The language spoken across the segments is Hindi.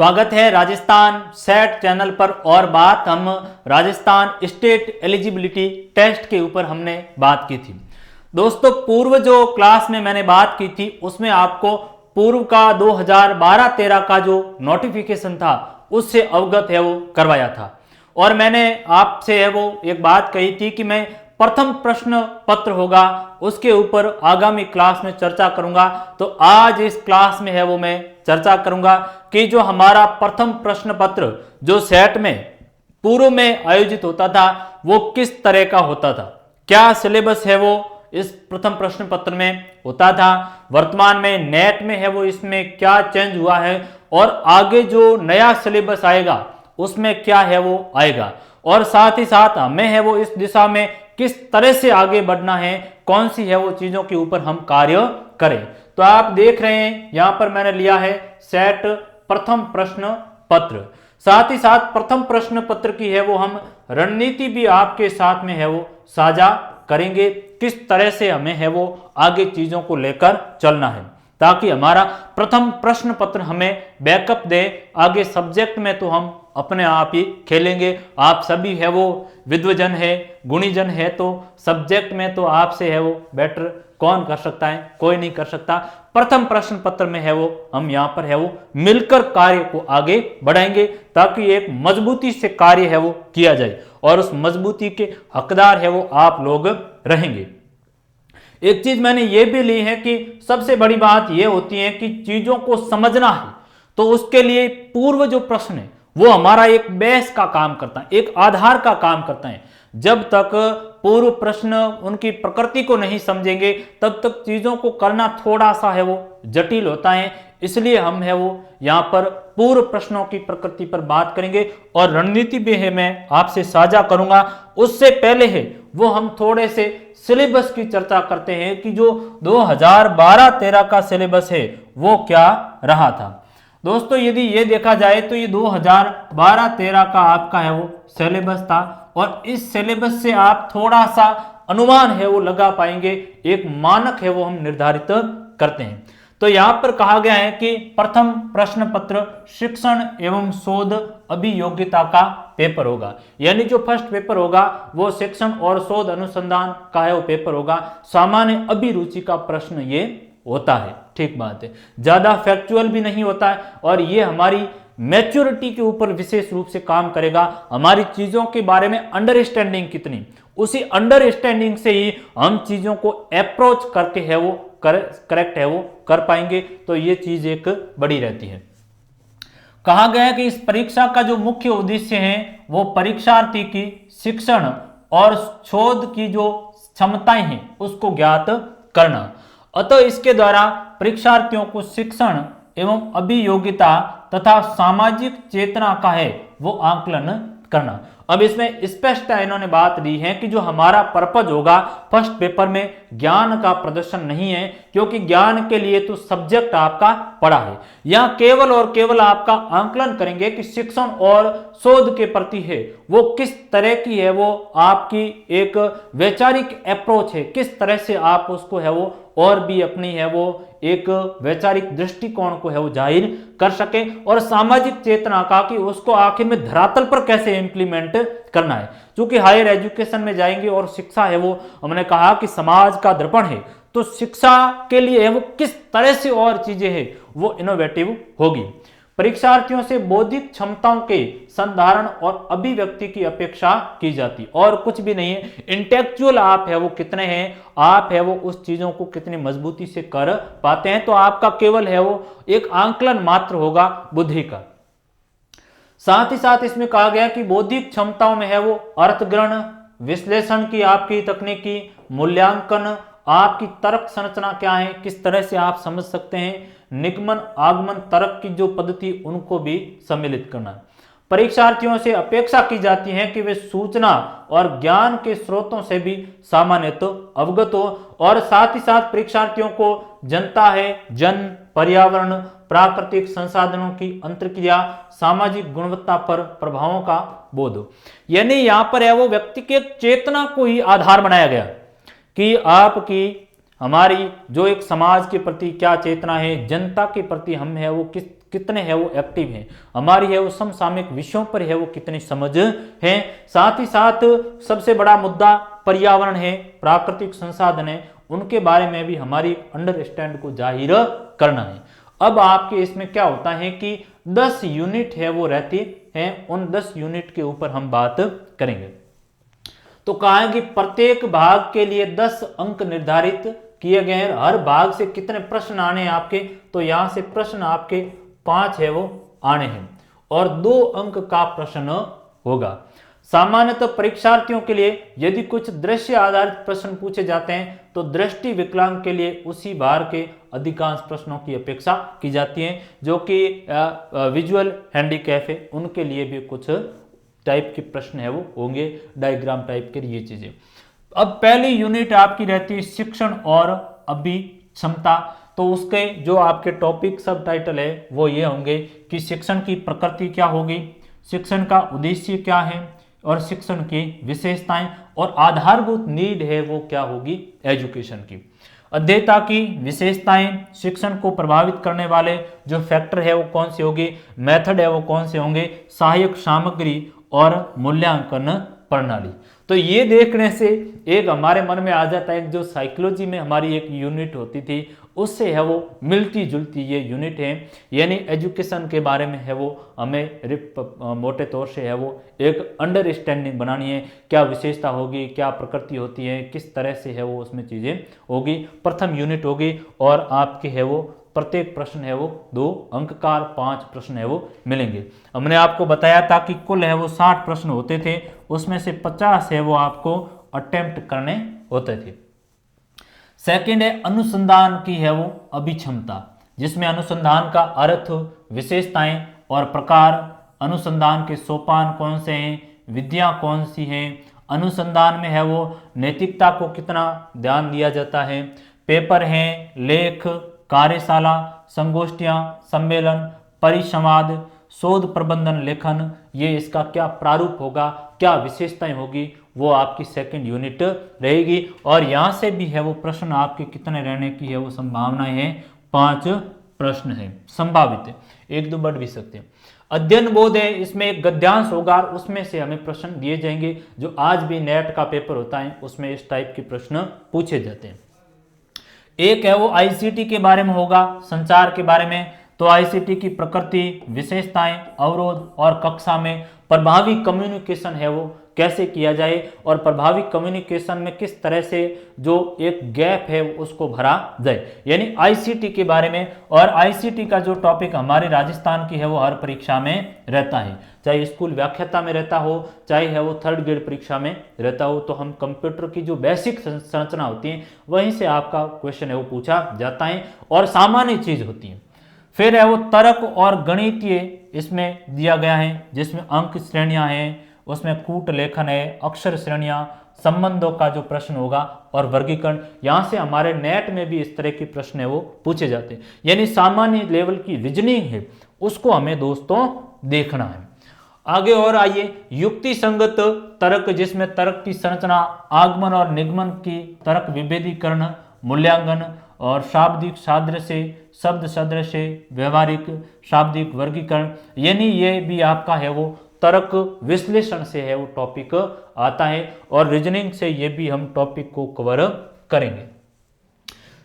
स्वागत है राजस्थान सेट चैनल पर। और बात हम राजस्थान स्टेट एलिजिबिलिटी टेस्ट के ऊपर हमने बात की थी। दोस्तों पूर्व जो क्लास में मैंने बात की थी उसमें आपको पूर्व का 2012-13 का जो नोटिफिकेशन था उससे अवगत है वो करवाया था। और मैंने आपसे है वो एक बात कही थी कि मैं प्रथम प्रश्न पत्र होगा उसके ऊपर आगामी क्लास में चर्चा करूंगा। तो आज इस क्लास में है वो मैं चर्चा करूंगा कि जो हमारा प्रथम प्रश्न पत्र जो सेट में पूर्व में आयोजित होता था वो किस तरह का होता था, क्या सिलेबस है वो इस प्रथम प्रश्न पत्र में होता था, वर्तमान में नेट में है वो इसमें क्या चेंज हुआ है और आगे जो नया सिलेबस आएगा उसमें क्या है वो आएगा, और साथ ही साथ हमें है वो इस दिशा में किस तरह से आगे बढ़ना है, कौन सी है वो चीजों के ऊपर हम कार्य करें। तो आप देख रहे हैं यहां पर मैंने लिया है सेट प्रथम प्रश्न पत्र। साथ ही साथ प्रथम प्रश्न पत्र की है वो हम रणनीति भी आपके साथ में है वो साझा करेंगे, किस तरह से हमें है वो आगे चीजों को लेकर चलना है ताकि हमारा प्रथम प्रश्न पत्र हमें बैकअप दे। आगे सब्जेक्ट में तो हम अपने आप ही खेलेंगे। आप सभी है वो विद्वजन है, गुणीजन है, तो सब्जेक्ट में तो आपसे है वो बेटर कौन कर सकता है, कोई नहीं कर सकता। प्रथम प्रश्न पत्र में है वो हम यहाँ पर है वो मिलकर कार्य को आगे बढ़ाएंगे ताकि एक मजबूती से कार्य है वो किया जाए और उस मजबूती के हकदार है वो आप लोग रहेंगे। एक चीज मैंने ये भी ली है कि सबसे बड़ी बात ये होती है कि चीजों को समझना है तो उसके लिए पूर्व जो प्रश्न है वो हमारा एक बेस का काम करता है, एक आधार का काम करता है। जब तक पूर्व प्रश्न उनकी प्रकृति को नहीं समझेंगे तब तक चीजों को करना थोड़ा सा है वो जटिल होता है। इसलिए हम है वो यहाँ पर पूर्व प्रश्नों की प्रकृति पर बात करेंगे और रणनीति भी है मैं आपसे साझा करूंगा। उससे पहले है वो हम थोड़े से सिलेबस की चर्चा करते हैं कि जो 2012-13 का सिलेबस है वो क्या रहा था। दोस्तों यदि ये देखा जाए तो ये 2012-13 का आपका है वो सिलेबस था और इस सिलेबस से आप थोड़ा सा अनुमान है वो लगा पाएंगे, एक मानक है वो हम निर्धारित करते हैं। तो यहां पर कहा गया है कि प्रथम प्रश्न पत्र शिक्षण एवं शोध अभियोग्यता का पेपर होगा, यानी जो फर्स्ट पेपर होगा वो शिक्षण और शोध अनुसंधान का है वो पेपर होगा। सामान्य अभिरुचि का प्रश्न ये होता है, ठीक बात है, ज्यादा फैक्चुअल भी नहीं होता है और ये हमारी मैच्योरिटी के ऊपर विशेष रूप से काम करेगा। हमारी चीजों के बारे में अंडरस्टैंडिंग कितनी, उसी अंडरस्टैंडिंग से ही हम चीजों को अप्रोच करके है वो करेक्ट है वो कर पाएंगे। तो ये चीज एक बड़ी रहती है। कहा गया है कि इस परीक्षा का जो मुख्य उद्देश्य है वो परीक्षार्थी की शिक्षण और शोध की जो क्षमताएं हैं उसको ज्ञात करना। अतः इसके द्वारा परीक्षार्थियों को शिक्षण एवं अभियोग्यता तथा सामाजिक चेतना का है वो आकलन करना। अब इसमें स्पष्ट इन्होंने बात दी है कि जो हमारा पर्पज होगा फर्स्ट पेपर में ज्ञान का प्रदर्शन नहीं है, क्योंकि ज्ञान के लिए तो सब्जेक्ट आपका पड़ा है। यहां केवल और केवल आपका आंकलन करेंगे कि शिक्षण और शोध के प्रति है वो किस तरह की है वो आपकी एक वैचारिक अप्रोच है, किस तरह से आप उसको है वो और भी अपनी है वो एक वैचारिक दृष्टिकोण को है वो जाहिर कर सके, और सामाजिक चेतना का कि उसको आखिर में धरातल पर कैसे इंप्लीमेंट करना है। क्योंकि हायर एजुकेशन में जाएंगे और शिक्षा है वो हमने कहा कि समाज का दर्पण है, तो शिक्षा के लिए है वो किस तरह से और चीजें हैं वो इनोवेटिव होगी। परीक्षार्थियों से बौद्धिक क्षमताओं के संधारण और अभिव्यक्ति की अपेक्षा की जाती, और कुछ भी नहीं है। इंटेलेक्चुअल आप है वो कितने हैं, आप है वो उस चीजों को कितनी मजबूती से कर पाते हैं, तो आपका केवल है वो एक आंकलन मात्र होगा बुद्धि का। साथ ही साथ इसमें कहा गया कि बौद्धिक क्षमताओं में है वो अर्थग्रहण, विश्लेषण की आपकी तकनीकी, मूल्यांकन, आपकी तर्क संरचना क्या है, किस तरह से आप समझ सकते हैं, निगमन आगमन तर्क की जो पद्धति उनको भी सम्मिलित करना। परीक्षार्थियों से अपेक्षा की जाती है कि वे सूचना और ज्ञान के स्रोतों से भी सामान्यतः अवगत हो, और साथ ही साथ परीक्षार्थियों को जनता है, जन, पर्यावरण, प्राकृतिक संसाधनों की अंतर्क्रिया, सामाजिक गुणवत्ता पर प्रभावों का बोध हो। यानी यहाँ पर है वो व्यक्ति के चेतना को ही आधार बनाया गया कि आपकी हमारी जो एक समाज के प्रति क्या चेतना है, जनता के प्रति हम है वो किस कितने है वो एक्टिव हैं, हमारी है वो समसामयिक विषयों पर है वो कितनी समझ है। साथ ही साथ सबसे बड़ा मुद्दा पर्यावरण है, प्राकृतिक संसाधन है, उनके बारे में भी हमारी अंडरस्टैंड को जाहिर करना है। अब आपके इसमें क्या होता है कि 10 यूनिट है वो रहती हैं, उन 10 यूनिट के ऊपर हम बात करेंगे। तो कहा है कि प्रत्येक भाग के लिए 10 अंक निर्धारित किए गए हैं। हर भाग से कितने प्रश्न आने हैं आपके, तो यहां से प्रश्न आपके 5 है वो आने हैं और 2 अंक का प्रश्न होगा। सामान्यतः परीक्षार्थियों के लिए यदि कुछ दृश्य आधारित प्रश्न पूछे जाते हैं तो दृष्टि विकलांग के लिए उसी भार के अधिकांश प्रश्नों की अपेक्षा की जाती है। जो कि विजुअल हैंडीकैप है उनके लिए भी कुछ टाइप के प्रश्न है वो होंगे, डायग्राम टाइप के ये चीजें। अब पहली यूनिट आपकी रहती है शिक्षण और अभिक्षमता। तो उसके जो आपके टॉपिक सब टाइटल है वो ये होंगे कि शिक्षण की प्रकृति क्या होगी, शिक्षण का उद्देश्य क्या है और शिक्षण की विशेषताएं और आधारभूत नीड है वो क्या होगी एजुकेशन की। अध्येता की विशेषताएं, शिक्षण को प्रभावित करने वाले जो फैक्टर है वो कौन से होंगे, मेथड है वो कौन से होंगे, सहायक सामग्री और मूल्यांकन प्रणाली। तो ये देखने से एक हमारे मन में आ जाता है जो साइकोलॉजी में हमारी एक यूनिट होती थी उससे है वो मिलती जुलती ये यूनिट है। यानी एजुकेशन के बारे में है वो हमें मोटे तौर से है वो एक अंडरस्टैंडिंग बनानी है, क्या विशेषता होगी, क्या प्रकृति होती है, किस तरह से है वो उसमें चीज़ें होगी। प्रथम यूनिट होगी और आपके है वो प्रत्येक प्रश्न है वो 2 अंक का 5 प्रश्न है वो मिलेंगे। हमने आपको बताया था कि कुल है वो 60 प्रश्न होते थे, उसमें से 50 है वो आपको अटेम्प्ट करने होते थे। सेकंड है अनुसंधान की है वो अभिक्षमता, जिसमें अनुसंधान का अर्थ, विशेषताएं और प्रकार, अनुसंधान के सोपान कौन से हैं, विधियां कौन सी हैं, अनुसंधान में है वो नैतिकता को कितना ध्यान दिया जाता है, पेपर हैं, लेख, कार्यशाला, संगोष्ठियां, सम्मेलन, परिसंवाद, शोध प्रबंधन लेखन, ये इसका क्या प्रारूप होगा, क्या विशेषताएं होगी, वो आपकी सेकंड यूनिट रहेगी। और यहां से भी है वो प्रश्न आपके कितने रहने की है वो संभावनाएं हैं, 5 प्रश्न है संभावित है, 1-2 बढ़ भी सकते हैं। अध्ययन बोध है, इसमें एक गद्यांश होगा और उसमें से हमें प्रश्न दिए जाएंगे। जो आज भी नेट का पेपर होता है उसमें इस टाइप के प्रश्न पूछे जाते हैं। एक है वो आईसीटी के बारे में होगा, संचार के बारे में। तो आईसीटी की प्रकृति, विशेषताएं, अवरोध और कक्षा में प्रभावी कम्युनिकेशन है वो कैसे किया जाए और प्रभावी कम्युनिकेशन में किस तरह से जो एक गैप है उसको भरा जाए, यानी आईसीटी के बारे में। और आईसीटी का जो टॉपिक हमारे राजस्थान की है वो हर परीक्षा में रहता है, चाहे स्कूल व्याख्याता में रहता हो, चाहे है वो 3rd ग्रेड परीक्षा में रहता हो। तो हम कंप्यूटर की जो बेसिक संरचना होती है वहीं से आपका क्वेश्चन है वो पूछा जाता है और सामान्य चीज होती है। फिर है वो तर्क और गणितीय इसमें दिया गया है, जिसमें अंक श्रेणियां हैं, उसमें कूट लेखन है, अक्षर श्रेणियां, संबंधों का जो प्रश्न होगा और वर्गीकरण। यहां से हमारे नेट में भी इस तरह के प्रश्न है वो पूछे जाते हैं, यानी सामान्य लेवल की रीजनिंग है उसको हमें दोस्तों देखना है। आगे और आइए, युक्ति संगत तर्क, जिसमें तर्क की संरचना, आगमन और निगमन की तर्क विभेदीकरण, मूल्यांकन और शाब्दिक सादृश्य, शब्द सदृश्य, व्यवहारिक शाब्दिक वर्गीकरण, यानी ये भी आपका है वो तर्क विश्लेषण से है वो टॉपिक आता है और रीजनिंग से ये भी हम टॉपिक को कवर करेंगे।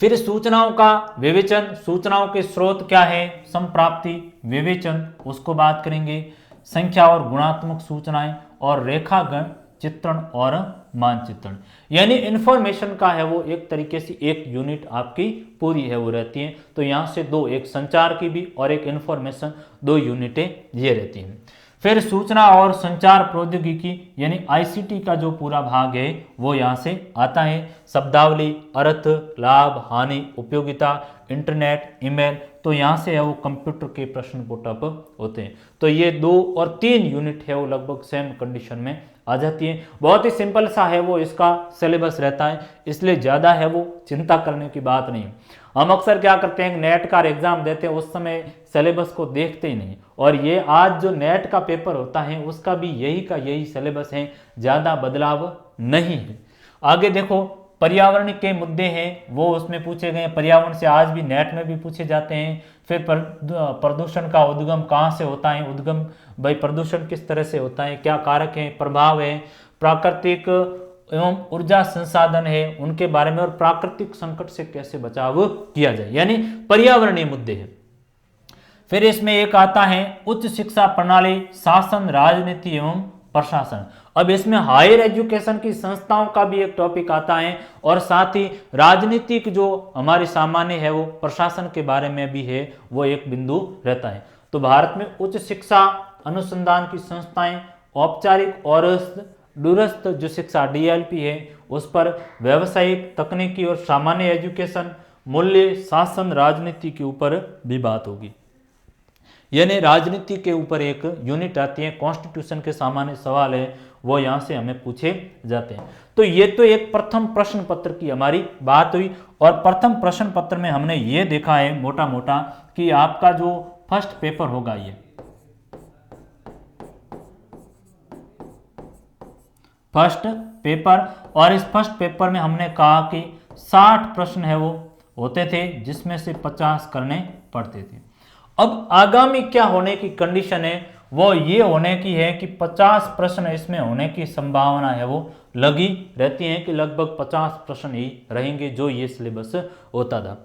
फिर सूचनाओं का विवेचन, सूचनाओं के स्रोत क्या है, संप्राप्ति, विवेचन, उसको बात करेंगे। संख्या और गुणात्मक सूचनाएं और रेखागण, चित्रण और मानचित्रण, यानी इंफॉर्मेशन का है वो एक तरीके से एक यूनिट आपकी पूरी है वो रहती है। तो यहां से 2, एक संचार की भी और एक इंफॉर्मेशन, 2 यूनिटें ये रहती हैं। फिर सूचना और संचार प्रौद्योगिकी यानी आईसीटी का जो पूरा भाग है वो यहाँ से आता है। शब्दावली, अर्थ, लाभ, हानि, उपयोगिता, इंटरनेट, ईमेल, तो यहाँ से है वो कंप्यूटर के प्रश्न पुट अप होते हैं। तो ये 2 और 3 यूनिट है वो लगभग सेम कंडीशन में आ जाती है। बहुत ही सिंपल सा है वो इसका सिलेबस रहता है, इसलिए ज़्यादा है वो चिंता करने की बात नहीं। हम अक्सर क्या करते हैं, नेट का एग्जाम देते हैं उस समय सिलेबस को देखते ही नहीं, और ये आज जो नेट का पेपर होता है उसका भी यही का यही सिलेबस है, ज़्यादा बदलाव नहीं है। आगे देखो, पर्यावरण के मुद्दे हैं वो उसमें पूछे गए। पर्यावरण से आज भी नेट में भी पूछे जाते हैं। फिर प्रदूषण का उद्गम कहाँ से होता है, उद्गम भाई प्रदूषण किस तरह से होता है, क्या कारक हैं, प्रभाव है, प्राकृतिक एवं ऊर्जा संसाधन है उनके बारे में, और प्राकृतिक संकट से कैसे बचाव किया जाए, यानी पर्यावरणीय मुद्दे हैं। फिर इसमें एक आता है उच्च शिक्षा प्रणाली, शासन, राजनीति एवं प्रशासन। अब इसमें हायर एजुकेशन की संस्थाओं का भी एक टॉपिक आता है, और साथ ही राजनीतिक जो हमारी सामान्य है वो प्रशासन के बारे में भी है, वो एक बिंदु रहता है। तो भारत में उच्च शिक्षा अनुसंधान की संस्थाएं, औपचारिक और दूरस्थ जो शिक्षा DLP है उस पर, व्यवसायिक, तकनीकी और सामान्य एजुकेशन, मूल्य, शासन, राजनीति के ऊपर भी बात होगी। यानी राजनीति के ऊपर एक यूनिट आती है, कॉन्स्टिट्यूशन के सामान्य सवाल है वो यहाँ से हमें पूछे जाते हैं। तो ये तो एक प्रथम प्रश्न पत्र की हमारी बात हुई, और प्रथम प्रश्न पत्र में हमने ये देखा है मोटा मोटा कि आपका जो फर्स्ट पेपर होगा ये फर्स्ट पेपर, और इस फर्स्ट पेपर में हमने कहा कि 60 प्रश्न है वो होते थे जिसमें से 50 करने पड़ते थे। अब आगामी क्या होने की कंडीशन है वो ये होने की है कि 50 प्रश्न इसमें होने की संभावना है वो लगी रहती है कि लगभग 50 प्रश्न ही रहेंगे जो ये सिलेबस होता था।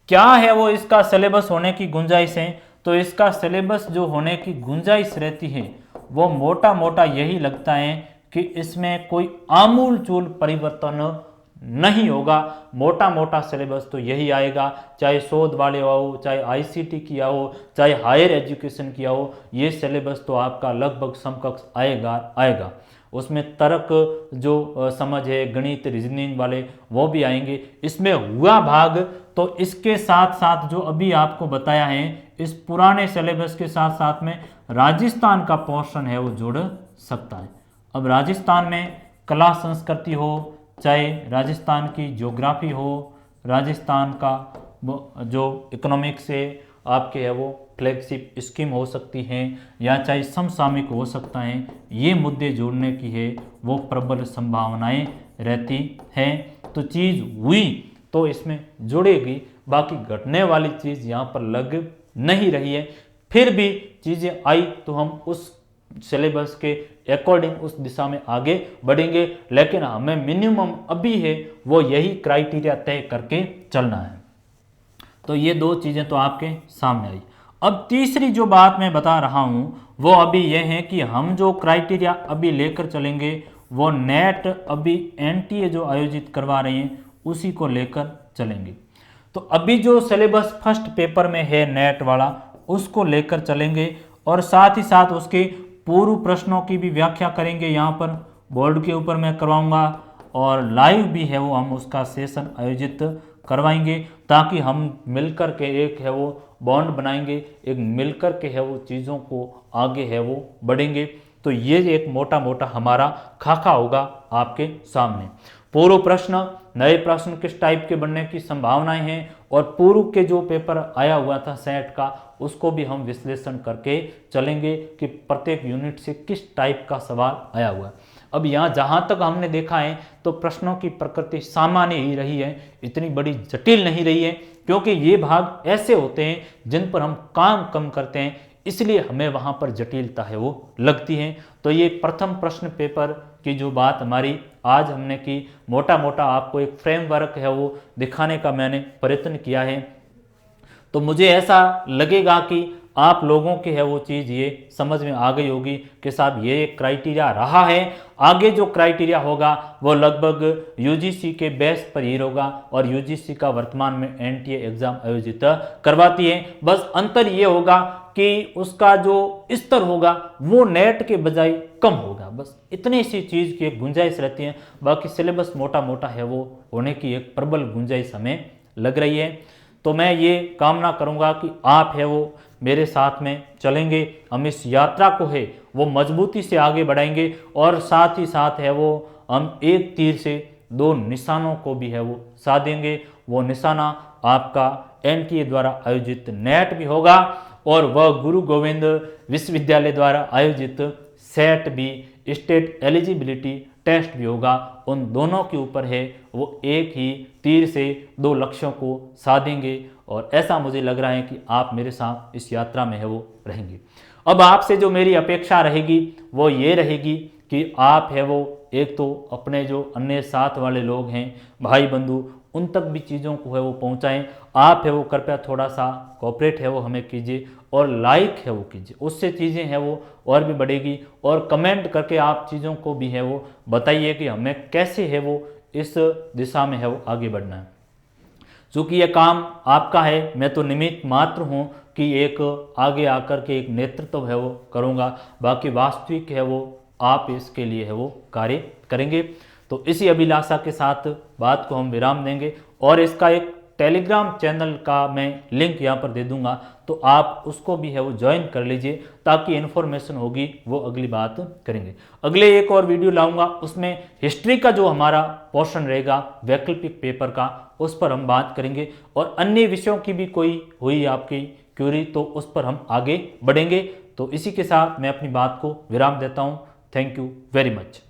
क्या है वो इसका सिलेबस होने की गुंजाइश है, तो इसका सिलेबस जो होने की गुंजाइश रहती है वो मोटा मोटा यही लगता है कि इसमें कोई आमूलचूल परिवर्तन नहीं होगा। मोटा मोटा सिलेबस तो यही आएगा, चाहे शोध वाले हो, चाहे ICT किया हो, चाहे हायर एजुकेशन किया हो, ये सिलेबस तो आपका लगभग समकक्ष आएगा। उसमें तर्क जो समझ है, गणित, रीजनिंग वाले वो भी आएंगे। इसमें हुआ भाग तो इसके साथ साथ जो अभी आपको बताया है इस पुराने सिलेबस के साथ साथ में राजस्थान का पोर्शन है वो जुड़ सकता है। अब राजस्थान में कला संस्कृति हो, चाहे राजस्थान की ज्योग्राफी हो, राजस्थान का जो इकोनॉमिक्स है आपके है वो फ्लैगशिप स्कीम हो सकती हैं, या चाहे समसामयिक हो सकता है, ये मुद्दे जोड़ने की है वो प्रबल संभावनाएं रहती हैं। तो चीज़ हुई तो इसमें जुड़ेगी, बाकी घटने वाली चीज़ यहाँ पर लग नहीं रही है। फिर भी चीज़ें आई तो हम उस सिलेबस के अकॉर्डिंग उस दिशा में आगे बढ़ेंगे, लेकिन हमें मिनिमम अभी है वो यही क्राइटेरिया तय करके चलना है। तो ये दो चीज़ें तो आपके सामने आई। अब तीसरी जो बात मैं बता रहा हूँ वो अभी ये है कि हम जो क्राइटेरिया अभी लेकर चलेंगे वो नेट अभी NTA जो आयोजित करवा रही हैं उसी को लेकर चलेंगे। तो अभी जो सिलेबस फर्स्ट पेपर में है नेट वाला उसको लेकर चलेंगे, और साथ ही साथ उसके पूर्व प्रश्नों की भी व्याख्या करेंगे। यहाँ पर बोर्ड के ऊपर मैं करवाऊंगा, और लाइव भी है वो हम उसका सेशन आयोजित करवाएंगे, ताकि हम मिलकर के एक है वो बॉन्ड बनाएंगे, एक मिलकर के है वो चीज़ों को आगे है वो बढ़ेंगे। तो ये एक मोटा मोटा हमारा खाका होगा आपके सामने। पूर्व प्रश्न, नए प्रश्न किस टाइप के बनने की संभावनाएं हैं, और पूर्व के जो पेपर आया हुआ था सेट का उसको भी हम विश्लेषण करके चलेंगे कि प्रत्येक यूनिट से किस टाइप का सवाल आया हुआ है। अब यहाँ जहाँ तक हमने देखा है तो प्रश्नों की प्रकृति सामान्य ही रही है, इतनी बड़ी जटिल नहीं रही है, क्योंकि ये भाग ऐसे होते हैं जिन पर हम काम कम करते हैं, इसलिए हमें वहाँ पर जटिलता है वो लगती है। तो ये प्रथम प्रश्न पेपर की जो बात हमारी आज हमने की, मोटा मोटा आपको एक फ्रेमवर्क है वो दिखाने का मैंने प्रयत्न किया है। तो मुझे ऐसा लगेगा कि आप लोगों की है वो चीज़ ये समझ में आ गई होगी कि साहब ये क्राइटेरिया रहा है, आगे जो क्राइटेरिया होगा वो लगभग UGC के बेस पर ही होगा, और UGC का वर्तमान में NTA एग्जाम आयोजित करवाती है। बस अंतर ये होगा कि उसका जो स्तर होगा वो नेट के बजाय कम होगा, बस इतनी सी चीज़ की एक गुंजाइश रहती है। बाकी सिलेबस मोटा मोटा है वो होने की एक प्रबल गुंजाइश हमें लग रही है। तो मैं ये कामना करूँगा कि आप है वो मेरे साथ में चलेंगे, हम इस यात्रा को है वो मजबूती से आगे बढ़ाएंगे, और साथ ही साथ है वो हम एक तीर से दो निशानों को भी है वो साधेंगे। वो निशाना आपका NTA द्वारा आयोजित नेट भी होगा, और वह गुरु गोविंद विश्वविद्यालय द्वारा आयोजित सेट भी, स्टेट एलिजिबिलिटी टेस्ट भी होगा, उन दोनों के ऊपर है वो एक ही तीर से दो लक्ष्यों को साधेंगे और ऐसा मुझे लग रहा है कि आप मेरे साथ इस यात्रा में है वो रहेंगे। अब आपसे जो मेरी अपेक्षा रहेगी वो ये रहेगी कि आप है वो एक तो अपने जो अन्य साथ वाले लोग हैं, भाई बंधु, उन तक भी चीज़ों को है वो पहुंचाएं। आप है वो कृपया थोड़ा सा कोऑपरेट है वो हमें कीजिए और लाइक है वो कीजिए, उससे चीज़ें हैं वो और भी बढ़ेगी। और कमेंट करके आप चीज़ों को भी है वो बताइए कि हमें कैसे है वो इस दिशा में है वो आगे बढ़ना है। चूँकि यह काम आपका है, मैं तो निमित्त मात्र हूँ कि एक आगे आकर के एक नेतृत्व है वो करूँगा, बाकी वास्तविक है वो आप इसके लिए है वो कार्य करेंगे। तो इसी अभिलाषा के साथ बात को हम विराम देंगे और इसका एक टेलीग्राम चैनल का मैं लिंक यहाँ पर दे दूंगा, तो आप उसको भी है वो ज्वाइन कर लीजिए ताकि इन्फॉर्मेशन होगी वो अगली बात करेंगे। अगले एक और वीडियो लाऊंगा, उसमें हिस्ट्री का जो हमारा पोर्शन रहेगा वैकल्पिक पेपर का, उस पर हम बात करेंगे और अन्य विषयों की भी कोई हुई आपकी क्यूरी तो उस पर हम आगे बढ़ेंगे। तो इसी के साथ मैं अपनी बात को विराम देता हूँ। Thank you very much.